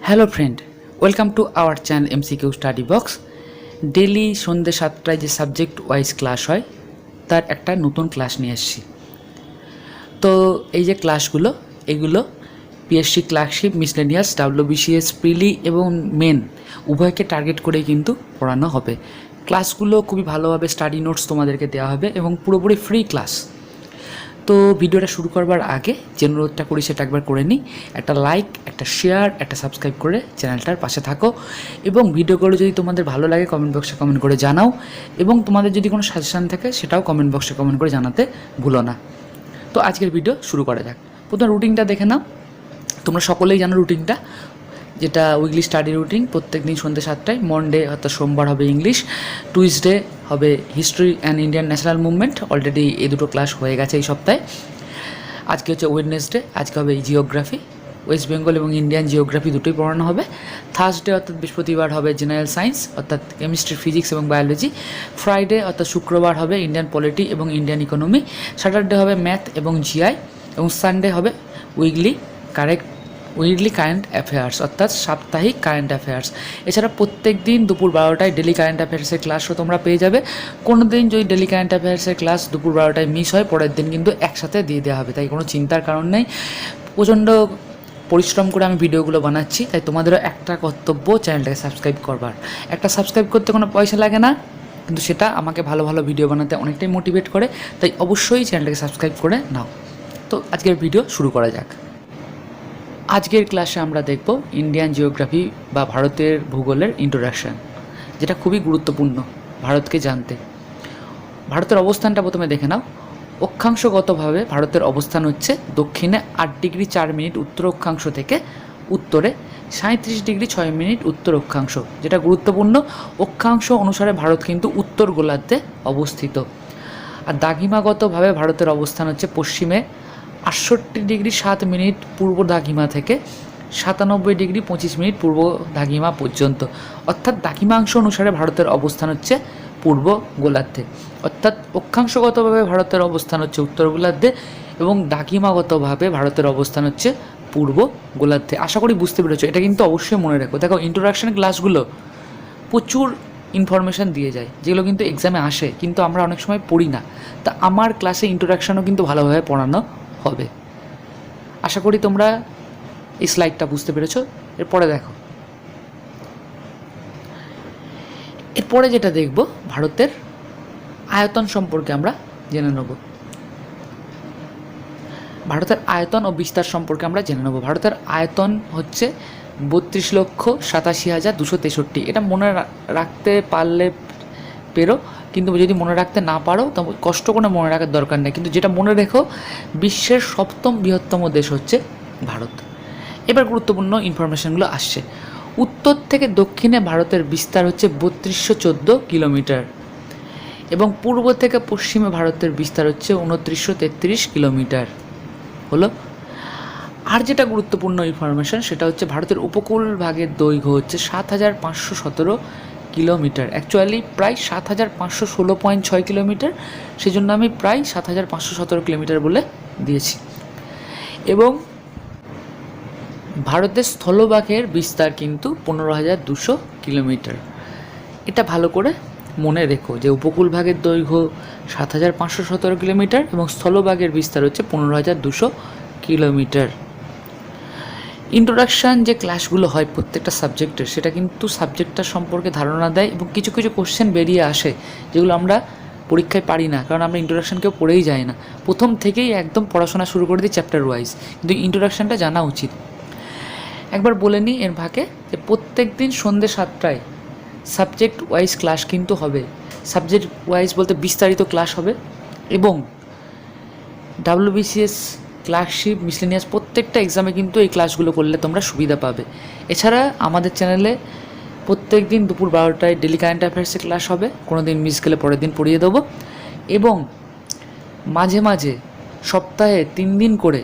Hello friend, welcome to our channel MCQ study box. Daily সন্ধ্যে 7টায় যে subject wise class হয় তার একটা নতুন ক্লাস নিয়ে এসেছি। তো এই যে ক্লাসগুলো, এগুলো পিএসসি ক্লার্কশিপ, মিসলেনিয়াস, WBCS, প্রিলি এবং মেন উভয়কে টার্গেট করে কিন্তু পড়ানো হবে। ক্লাসগুলো খুবই ভালোভাবে স্টাডি নোটস তোমাদেরকে দেওয়া হবে এবং পুরোপুরি ফ্রি ক্লাস। তো ভিডিওটা শুরু করবার আগে যে অনুরোধটা করি সেটা একবার করে নিই। একটা লাইক, একটা শেয়ার, একটা সাবস্ক্রাইব করে চ্যানেলটার পাশে থাকো এবং ভিডিওগুলো যদি তোমাদের ভালো লাগে কমেন্ট বক্সে কমেন্ট করে জানাও এবং তোমাদের যদি কোনো সাজেশান থাকে সেটাও কমেন্ট বক্সে কমেন্ট করে জানাতে ভুলো না। তো আজকের ভিডিও শুরু করা যাক। প্রথমে রুটিনটা দেখে নাও। তোমরা সকলেই জানো রুটিনটা, যেটা উইকলি স্টাডি রুটিন। প্রত্যেক দিন সন্ধ্যে 7টায় মনডে অর্থাৎ সোমবার হবে ইংলিশ, টুইসডে হবে history and Indian national movement. Already এই দুটো ক্লাস হয়ে গেছে এই সপ্তাহে। আজকে হচ্ছে ওয়েডনেসডে, আজকে হবে জিওগ্রাফি, ওয়েস্ট বেঙ্গল এবং ইন্ডিয়ান জিওগ্রাফি দুটোই পড়ানো হবে। থার্সডে অর্থাৎ বৃহস্পতিবার হবে জেনারেল সায়েন্স অর্থাৎ কেমিস্ট্রি, ফিজিক্স এবং বায়োলজি। ফ্রাইডে অর্থাৎ শুক্রবার হবে ইন্ডিয়ান পলিটি এবং ইন্ডিয়ান ইকোনমি। স্যাটারডে হবে ম্যাথ এবং জিআই এবং সানডে হবে উইকলি কারেন্ট অ্যাফেয়ার্স অর্থাৎ সাপ্তাহিক কারেন্ট অ্যাফেয়ার্স। এছাড়া প্রত্যেক দিন দুপুর 12টায় ডেলি কারেন্ট অ্যাফেয়ার্সের ক্লাসও তোমরা পেয়ে যাবে। কোনো দিন যদি ডেলি কারেন্ট অ্যাফেয়ার্সের ক্লাস দুপুর 12টায় মিস হয়, পরের দিন কিন্তু একসাথে দিয়ে দেওয়া হবে, তাই কোনো চিন্তার কারণ নেই। প্রচণ্ড পরিশ্রম করে আমি ভিডিওগুলো বানাচ্ছি, তাই তোমাদেরও একটা কর্তব্য চ্যানেলটাকে সাবস্ক্রাইব করবার। একটা সাবস্ক্রাইব করতে কোনো পয়সা লাগে না, কিন্তু সেটা আমাকে ভালো ভালো ভিডিও বানাতে অনেকটাই মোটিভেট করে, তাই অবশ্যই চ্যানেলটাকে সাবস্ক্রাইব করে নাও। তো আজকের ভিডিও শুরু করা যাক। আজকের ক্লাসে আমরা দেখব ইন্ডিয়ান জিওগ্রাফি বা ভারতের ভূগোলের ইন্ট্রোডাকশান, যেটা খুবই গুরুত্বপূর্ণ ভারতকে জানতে। ভারতের অবস্থানটা প্রথমে দেখে নাও। অক্ষাংশগতভাবে ভারতের অবস্থান হচ্ছে দক্ষিণে 8 ডিগ্রি 4 মিনিট উত্তর অক্ষাংশ থেকে উত্তরে 37 ডিগ্রি 6 মিনিট উত্তর অক্ষাংশ। যেটা গুরুত্বপূর্ণ, অক্ষাংশ অনুসারে ভারত কিন্তু উত্তর গোলার্ধে অবস্থিত। আর দ্রাঘিমাগতভাবে ভারতের অবস্থান হচ্ছে পশ্চিমে 68 ডিগ্রি 7 মিনিট পূর্ব দ্রাঘিমা থেকে 97 ডিগ্রি 25 মিনিট পূর্ব দ্রাঘিমা পর্যন্ত। অর্থাৎ দ্রাঘিমাংশ অনুসারে ভারতের অবস্থান হচ্ছে পূর্ব গোলার্ধে। অর্থাৎ অক্ষাংশগতভাবে ভারতের অবস্থান হচ্ছে উত্তর গোলার্ধে এবং দ্রাঘিমাগতভাবে ভারতের অবস্থান হচ্ছে পূর্ব গোলার্ধে। আশা করি বুঝতে পেরেছো। এটা কিন্তু অবশ্যই মনে রাখো। দেখো, ইন্ট্রোডাকশন ক্লাসগুলো প্রচুর ইনফরমেশান দিয়ে যায়, যেগুলো কিন্তু এক্সামে আসে কিন্তু আমরা অনেক সময় পড়ি না। তা আমার ক্লাসে ইন্ট্রোডাকশানও কিন্তু ভালোভাবে পড়ানো হবে। আশা করি তোমরা এই স্লাইডটা বুঝতে পেরেছো। এরপরে দেখো, এরপরে যেটা দেখব ভারতের আয়তন সম্পর্কে আমরা জেনে নেব। ভারতের আয়তন ও বিস্তার সম্পর্কে আমরা জেনে নেব। ভারতের আয়তন হচ্ছে 32,87,263। এটা মনে রাখতে পারলে পেরো, কিন্তু যদি মনে রাখতে না পারো তবে কষ্ট করে মনে রাখার দরকার নেই। কিন্তু যেটা মনে রেখো, বিশ্বের 7ম বৃহত্তম দেশ হচ্ছে ভারত। এবার গুরুত্বপূর্ণ ইনফরমেশনগুলো আসছে। উত্তর থেকে দক্ষিণে ভারতের বিস্তার হচ্ছে 3214 কিলোমিটার এবং পূর্ব থেকে পশ্চিমে ভারতের বিস্তার হচ্ছে 2933 কিলোমিটার হলো। আর যেটা গুরুত্বপূর্ণ ইনফরমেশন সেটা হচ্ছে ভারতের উপকূল ভাগের দৈর্ঘ্য হচ্ছে 7517 কিলোমিটার। অ্যাকচুয়ালি প্রায় 7516.6 কিলোমিটার, সেজন্য আমি প্রায় 7517 কিলোমিটার বলে দিয়েছি। এবং ভারতের স্থলভাগের বিস্তার কিন্তু 15,200 কিলোমিটার। এটা ভালো করে মনে রেখো যে উপকূল ভাগের দৈর্ঘ্য 7517 কিলোমিটার এবং স্থলভাগের বিস্তার হচ্ছে 15,200 কিলোমিটার। ইন্ট্রোডাকশান যে ক্লাসগুলো হয় প্রত্যেকটা সাবজেক্টের, সেটা কিন্তু সাবজেক্টটা সম্পর্কে ধারণা দেয় এবং কিছু কিছু কোশ্চেন বেরিয়ে আসে যেগুলো আমরা পরীক্ষায় পারি না, কারণ আমরা ইন্ট্রোডাকশান কেউ পড়েই যায় না। প্রথম থেকেই একদম পড়াশোনা শুরু করে দিই চ্যাপ্টার ওয়াইজ, কিন্তু ইন্ট্রোডাকশানটা জানা উচিত। একবার বলে নিই এর ভাগে যে প্রত্যেক দিন সন্ধ্যে 7টায় সাবজেক্ট ওয়াইজ ক্লাস কিন্তু হবে। সাবজেক্ট ওয়াইজ বলতে বিস্তারিত ক্লাস হবে এবং WBCS, ক্লার্কশিপ, মিসলেনিয়াস প্রত্যেকটা এক্সামে কিন্তু এই ক্লাসগুলো করলে তোমরা সুবিধা পাবে। এছাড়া আমাদের চ্যানেলে প্রত্যেক দিন দুপুর 12টায় ডেলি কারেন্ট অ্যাফেয়ার্সের ক্লাস হবে। কোনো দিন মিস গেলে পরের দিন পড়িয়ে দেবো এবং মাঝে মাঝে সপ্তাহে 3 দিন করে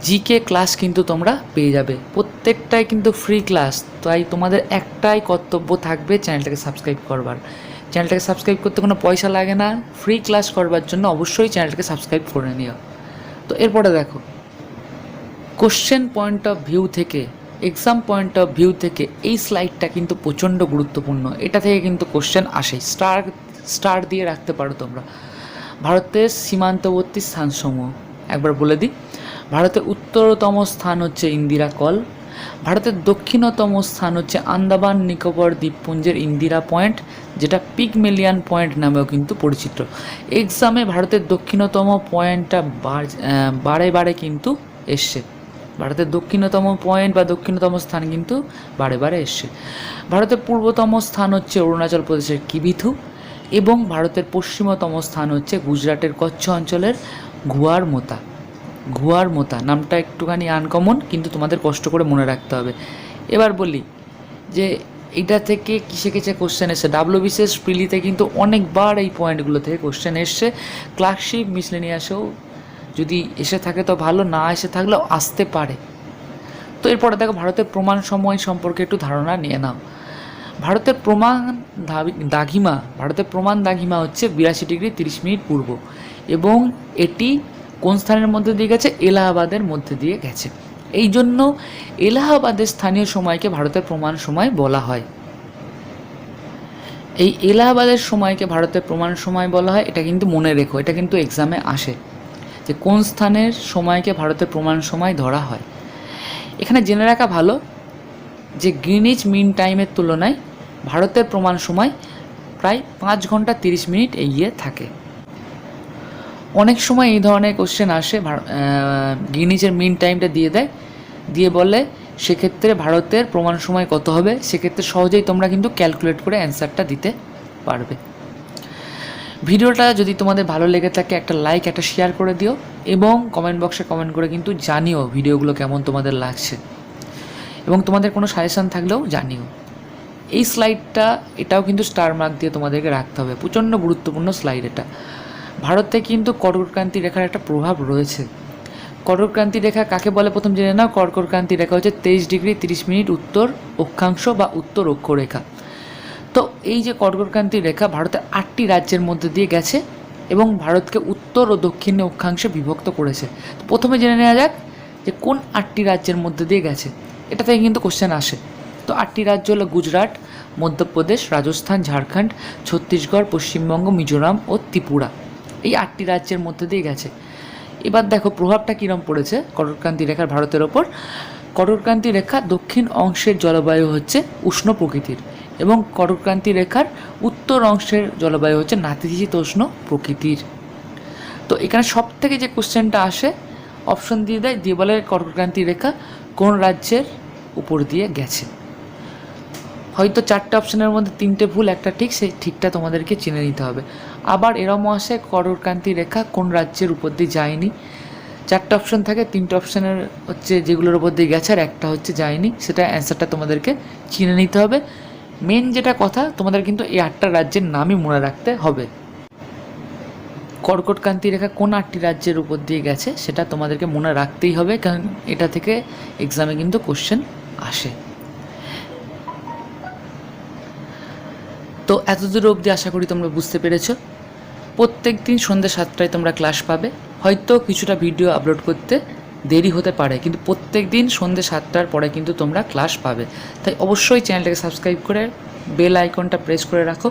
জিকে ক্লাস কিন্তু তোমরা পেয়ে যাবে। প্রত্যেকটাই কিন্তু ফ্রি ক্লাস, তাই তোমাদের একটাই কর্তব্য থাকবে চ্যানেলটাকে সাবস্ক্রাইব করবার। চ্যানেলটাকে সাবস্ক্রাইব করতে কোনো পয়সা লাগে না, ফ্রি ক্লাস করবার জন্য অবশ্যই চ্যানেলটাকে সাবস্ক্রাইব করে নিও। তো এরপরে দেখো, কোশ্চেন পয়েন্ট অফ ভিউ থেকে এক্সাম পয়েন্ট অফ ভিউ থেকে এই স্লাইডটা কিন্তু প্রচণ্ড গুরুত্বপূর্ণ। এটা থেকে কিন্তু কোশ্চেন আসে, স্টার দিয়ে রাখতে পারো তোমরা। ভারতের সীমান্তবর্তী স্থানসমূহ একবার বলে দিই। ভারতের উত্তরতম স্থান হচ্ছে ইন্দিরা কল। ভারতের দক্ষিণতম স্থান হচ্ছে আন্দামান নিকোবর দ্বীপপুঞ্জের ইন্দিরা পয়েন্ট, যেটা পিগমেলিয়ান পয়েন্ট নামেও কিন্তু পরিচিত। এক্সামে ভারতের দক্ষিণতম পয়েন্টটা বারে বারে কিন্তু এসছে। ভারতের দক্ষিণতম পয়েন্ট বা দক্ষিণতম স্থান কিন্তু বারে বারে এসছে। ভারতের পূর্বতম স্থান হচ্ছে অরুণাচল প্রদেশের কিবিথু, এবং ভারতের পশ্চিমতম স্থান হচ্ছে গুজরাটের কচ্ছ অঞ্চলের ঘুয়ারমোতা নামটা একটুখানি আনকমন, কিন্তু তোমাদের কষ্ট করে মনে রাখতে হবে। এবার বলি যে এটা থেকে কিসে কিসে কোশ্চেন এসছে। ডাব্লিউবিসিএস প্রিলিতে কিন্তু অনেকবার এই পয়েন্টগুলো থেকে কোশ্চেন এসছে। ক্লার্কশিপ মিসলেনিয়াসেও যদি এসে থাকে তো ভালো, না এসে থাকলেও আসতে পারে। তো এরপরে দেখো ভারতের প্রমাণ সময় সম্পর্কে একটু ধারণা নিয়ে নাও। ভারতের প্রমাণ দাঘিমা হচ্ছে 82°30' পূর্ব, এবং এটি কোন স্থানের মধ্যে দিয়ে গেছে? এলাহাবাদের মধ্যে দিয়ে গেছে। এই জন্য এলাহাবাদের স্থানীয় সময়কে ভারতের প্রমাণ সময় বলা হয়। এই এলাহাবাদের সময়কে ভারতের প্রমাণ সময় বলা হয়, এটা কিন্তু মনে রেখো, এটা কিন্তু এক্সামে আসে যে কোন স্থানের সময়কে ভারতের প্রমাণ সময় ধরা হয়। এখানে জেনে রাখা ভালো যে গ্রিনিচ মিন টাইমের তুলনায় ভারতের প্রমাণ সময় প্রায় 5 ঘন্টা 30 মিনিট এগিয়ে থাকে। অনেক সময় এই ধরনের কোশ্চেন আসে, গ্রিনিচের মিন টাইমটা দিয়ে বলে সেক্ষেত্রে ভারতের প্রমাণ সময় কত হবে। সেক্ষেত্রে সহজেই তোমরা কিন্তু ক্যালকুলেট করে অ্যান্সারটা দিতে পারবে। ভিডিওটা যদি তোমাদের ভালো লেগে থাকে একটা লাইক, একটা শেয়ার করে দিও, এবং কমেন্ট বক্সে কমেন্ট করে কিন্তু জানিও ভিডিওগুলো কেমন তোমাদের লাগছে, এবং তোমাদের কোনো সাজেশান থাকলেও জানিও। এই স্লাইডটা এটাও কিন্তু স্টার মার্ক দিয়ে তোমাদেরকে রাখতে হবে, প্রচণ্ড গুরুত্বপূর্ণ স্লাইড এটা। ভারতে কিন্তু কর্কটক্রান্তি রেখার একটা প্রভাব রয়েছে। কর্কটক্রান্তি রেখা কাকে বলে প্রথম জেনে নাও। কর্কটক্রান্তি রেখা হচ্ছে 23°30' উত্তর অক্ষাংশ বা উত্তর অক্ষরেখা। তো এই যে কর্কটক্রান্তি রেখা ভারতের 8টি রাজ্যের মধ্যে দিয়ে গেছে এবং ভারতকে উত্তর ও দক্ষিণে অক্ষাংশে বিভক্ত করেছে। তো প্রথমে জেনে নেওয়া যাক যে কোন 8টি রাজ্যের মধ্যে দিয়ে গেছে। এটা থেকে কিন্তু কোশ্চেন আসে। তো 8টি রাজ্য হলো গুজরাট, মধ্যপ্রদেশ, রাজস্থান, ঝাড়খণ্ড, ছত্তিশগড়, পশ্চিমবঙ্গ, মিজোরাম ও ত্রিপুরা। এই 8টি রাজ্যের মধ্যে দিয়ে গেছে। এবার দেখো প্রভাবটা কীরকম পড়েছে কর্কটক্রান্তি রেখার ভারতের ওপর। কর্কটক্রান্তি রেখা দক্ষিণ অংশের জলবায়ু হচ্ছে উষ্ণ প্রকৃতির, এবং কর্কটক্রান্তি রেখার উত্তর অংশের জলবায়ু হচ্ছে নাতিশীতোষ্ণ প্রকৃতির। তো এখানে সব থেকে যে কোশ্চেনটা আসে অপশন দিয়ে বলে কর্কটক্রান্তি রেখা কোন রাজ্যের উপর দিয়ে গেছে। হয়তো 4টে অপশনের মধ্যে 3টে ভুল, একটা ঠিক, সেই ঠিকটা তোমাদেরকে চিনে নিতে হবে। আবার এরমও আসে কর্কটক্রান্তি রেখা কোন রাজ্যের উপর দিয়ে যায়নি। 4টে অপশন থাকে, 3টে অপশনের হচ্ছে যেগুলোর উপর দিয়ে গেছে আর একটা হচ্ছে যায়নি। সেটা অ্যান্সারটা তোমাদেরকে চিনে নিতে হবে। মেন যেটা কথা, তোমাদের কিন্তু এই 8টা রাজ্যের নামই মনে রাখতে হবে। কর্কটক্রান্তি রেখা কোন 8টি রাজ্যের উপর দিয়ে গেছে সেটা তোমাদেরকে মনে রাখতেই হবে, কারণ এটা থেকে এক্সামে কিন্তু কোশ্চেন আসে। তো এতদূর অবধি আশা করি তোমরা বুঝতে পেরেছো। প্রত্যেক দিন সন্ধ্যে 7টায় তোমরা ক্লাস পাবে। হয়তো কিছুটা ভিডিও আপলোড করতে দেরি হতে পারে, কিন্তু প্রত্যেক দিন সন্ধ্যে 7টার পরে কিন্তু তোমরা ক্লাস পাবে। তাই অবশ্যই চ্যানেলটাকে সাবস্ক্রাইব করে বেল আইকনটা প্রেস করে রাখো,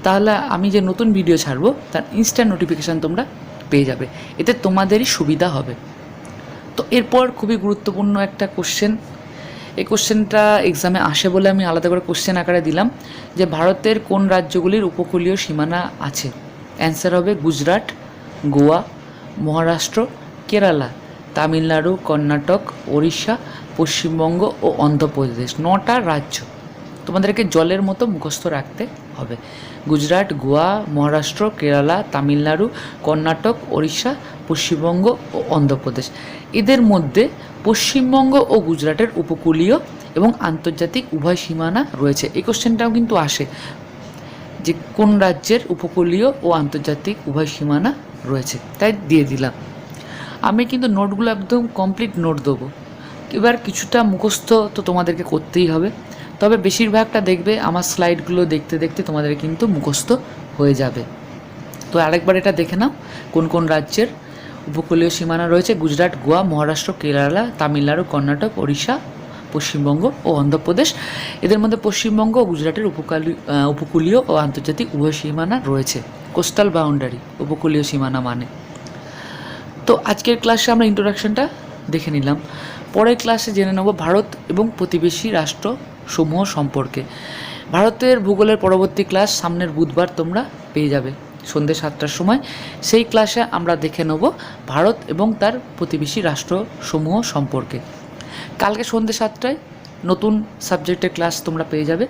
তাহলে আমি যে নতুন ভিডিও ছাড়বো তার ইনস্ট্যান্ট নোটিফিকেশান তোমরা পেয়ে যাবে। এতে তোমাদেরই সুবিধা হবে। তো এরপর খুবই গুরুত্বপূর্ণ একটা কোশ্চেন, এই কোশ্চেনটা এক্সামে আসে বলে আমি আলাদা করে কোশ্চেন আকারে দিলাম, যে ভারতের কোন রাজ্যগুলির উপকূলীয় সীমানা আছে। অ্যান্সার হবে গুজরাট, গোয়া, মহারাষ্ট্র, কেরালা, তামিলনাড়ু, কর্ণাটক, ওড়িশা, পশ্চিমবঙ্গ ও অন্ধ্রপ্রদেশ। 9টা রাজ্য তোমাদেরকে জলের মতো মুখস্থ রাখতে হবে। গুজরাট, গোয়া, মহারাষ্ট্র, কেরালা, তামিলনাড়ু, কর্ণাটক, ওড়িশা, পশ্চিমবঙ্গ ও অন্ধ্রপ্রদেশ। এদের মধ্যে পশ্চিমবঙ্গ ও গুজরাটের উপকূলীয় এবং আন্তর্জাতিক উভয় সীমানা রয়েছে। এই কোশ্চেনটাও কিন্তু আসে যে কোন রাজ্যের উপকূলীয় ও আন্তর্জাতিক উভয় সীমানা রয়েছে, তাই দিয়ে দিলাম। আমি কিন্তু নোটগুলো একদম কমপ্লিট নোট দেবো। এবার কিছুটা মুখস্থ তো তোমাদেরকে করতেই হবে, তবে বেশিরভাগটা দেখবে আমার স্লাইডগুলো দেখতে দেখতে তোমাদের কিন্তু মুখস্থ হয়ে যাবে। তো আরেকবার এটা দেখে নাও কোন কোন রাজ্যের উপকূলীয় সীমানা রয়েছে। গুজরাট, গোয়া, মহারাষ্ট্র, কেরালা, তামিলনাড়ু, কর্ণাটক, ওড়িশা, পশ্চিমবঙ্গ ও অন্ধ্রপ্রদেশ। এদের মধ্যে পশ্চিমবঙ্গ ও গুজরাটের উপকূলীয় ও আন্তর্জাতিক উভয় সীমানা রয়েছে। কোস্টাল বাউন্ডারি, উপকূলীয় সীমানা মানে। তো আজকের ক্লাসে আমরা ইন্ট্রোডাকশনটা দেখে নিলাম। পরের ক্লাসে জেনে নেব ভারত এবং প্রতিবেশী রাষ্ট্রসমূহ সম্পর্কে। ভারতের ভূগোলের পরবর্তী ক্লাস সামনের বুধবার তোমরা পেয়ে যাবে সন্ধ্যে 7টার সময়। সেই ক্লাসে আমরা দেখে নেব ভারত এবং তার প্রতিবেশী রাষ্ট্রসমূহ সম্পর্কে। কালকে সন্ধ্যে 7টায় নতুন সাবজেক্টের ক্লাস তোমরা পেয়ে যাবে।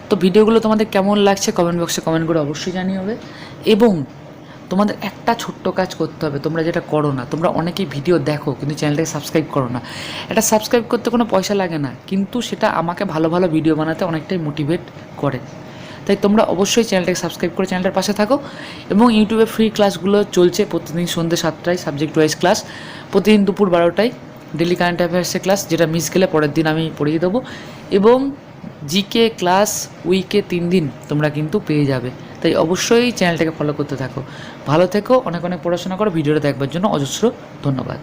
তো ভিডিওগুলো তোমাদের কেমন লাগছে কমেন্ট বক্সে কমেন্ট করে অবশ্যই জানিয়ে হবে। এবং তোমাদের একটা ছোট্ট কাজ করতে হবে, তোমরা যেটা করো না, তোমরা অনেকেই ভিডিও দেখো কিন্তু চ্যানেলটাকে সাবস্ক্রাইব করো না। এটা সাবস্ক্রাইব করতে কোনো পয়সা লাগে না, কিন্তু সেটা আমাকে ভালো ভালো ভিডিও বানাতে অনেকটাই মোটিভেট করে। তাই তোমরা অবশ্যই চ্যানেলটাকে সাবস্ক্রাইব করে চ্যানেলটার পাশে থাকো। এবং ইউটিউবে ফ্রি ক্লাসগুলো চলছে প্রতিদিন সন্ধ্যে 7টায়, সাবজেক্ট ওয়াইজ ক্লাস। প্রতিদিন দুপুর 12টায় ডেলি কারেন্ট অ্যাফেয়ার্সের ক্লাস, যেটা মিস গেলে পরের দিন আমি পড়িয়ে দেবো। এবং জিকে ক্লাস উইকে 3 দিন তোমরা কিন্তু পেয়ে যাবে। তাই অবশ্যই চ্যানেলটাকে ফলো করতে থাকো। ভালো থেকো, অনেক অনেক পড়াশোনা করো। ভিডিওটা দেখবার জন্য অজস্র ধন্যবাদ।